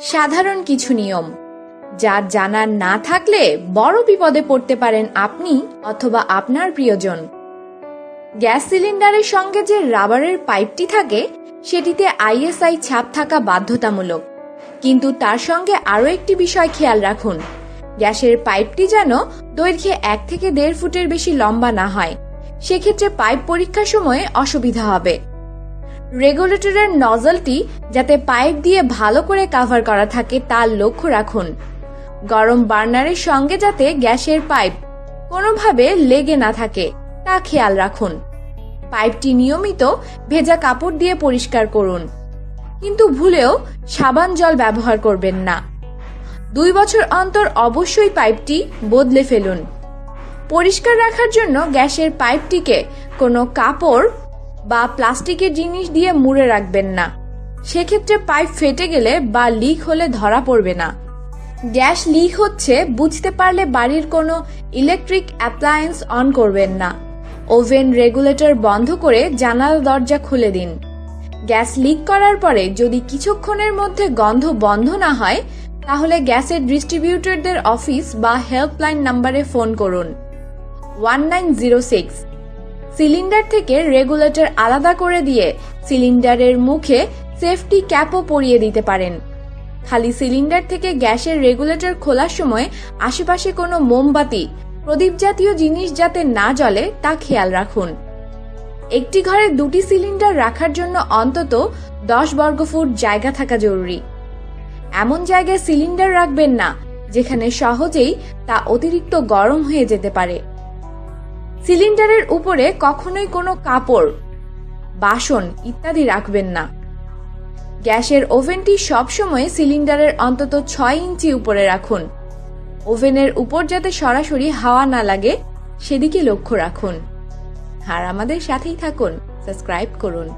সাধারণ কিছু নিয়ম যা জানা না থাকলে বড় বিপদে পড়তে পারেন আপনি অথবা আপনার প্রিয়জন। গ্যাস সিলিন্ডারের সঙ্গে যে রাবারের পাইপটি থাকে সেটিতে আইএসআই ছাপ থাকা বাধ্যতামূলক, কিন্তু তার সঙ্গে আরও একটি বিষয় খেয়াল রাখুন, গ্যাসের পাইপটি যেন দৈর্ঘ্যে 1 থেকে 1.5 ফুটের বেশি লম্বা না হয়, সেক্ষেত্রে পাইপ পরীক্ষার সময়ে অসুবিধা হবে। রেগুলেটরের নজলটি যাতে পাইপ দিয়ে ভালো করে কভার করা থাকে তার লক্ষ্য রাখুন। গরম বার্নারের সঙ্গে যাতে গ্যাসের পাইপ কোনোভাবে লেগে না থাকে তা খেয়াল রাখুন। পাইপটি নিয়মিত ভেজা কাপড় দিয়ে পরিষ্কার করুন, কিন্তু ভুলেও সাবান জল ব্যবহার করবেন না। 2 বছর অন্তর অবশ্যই পাইপটি বদলে ফেলুন। পরিষ্কার রাখার জন্য গ্যাসের পাইপটিকে কোনো কাপড় বা প্লাস্টিকের জিনিস দিয়ে মুড়ে রাখবেন না, সেক্ষেত্রে পাইপ ফেটে গেলে বা লিক হলে ধরা পড়বে না। গ্যাস লিক হচ্ছে বুঝতে পারলে বাড়ির কোনো ইলেকট্রিক অ্যাপ্লায়েন্স অন করবেন না। ওভেন রেগুলেটর বন্ধ করে জানালা দরজা খুলে দিন। গ্যাস লিক করার পরে যদি কিছুক্ষণের মধ্যে গন্ধ বন্ধ না হয় তাহলে গ্যাসের ডিস্ট্রিবিউটরদের অফিস বা হেল্পলাইন নাম্বারে ফোন করুন 1906। সিলিন্ডার থেকে রেগুলেটর আলাদা করে দিয়ে সিলিন্ডারের মুখে সেফটি ক্যাপও পরিয়ে দিতে পারেন। খালি সিলিন্ডার থেকে গ্যাসের রেগুলেটর খোলার সময় আশেপাশে কোনো মোমবাতি, প্রদীপ জাতীয় জিনিস যাতে না জ্বলে তা খেয়াল রাখুন। একটি ঘরে 2টি সিলিন্ডার রাখার জন্য অন্তত 10 বর্গফুট জায়গা থাকা জরুরি। এমন জায়গায় সিলিন্ডার রাখবেন না যেখানে সহজেই তা অতিরিক্ত গরম হয়ে যেতে পারে। সিলিন্ডারের উপরে কখনোই কোনো কাপড়, বাসন ইত্যাদি রাখবেন না। গ্যাসের ওভেনটি সবসময় সিলিন্ডারের অন্তত 6 ইঞ্চি উপরে রাখুন। ওভেনের উপর যাতে সরাসরি হাওয়া না লাগে সেদিকে লক্ষ্য রাখুন। আর আমাদের সাথেই থাকুন, সাবস্ক্রাইব করুন।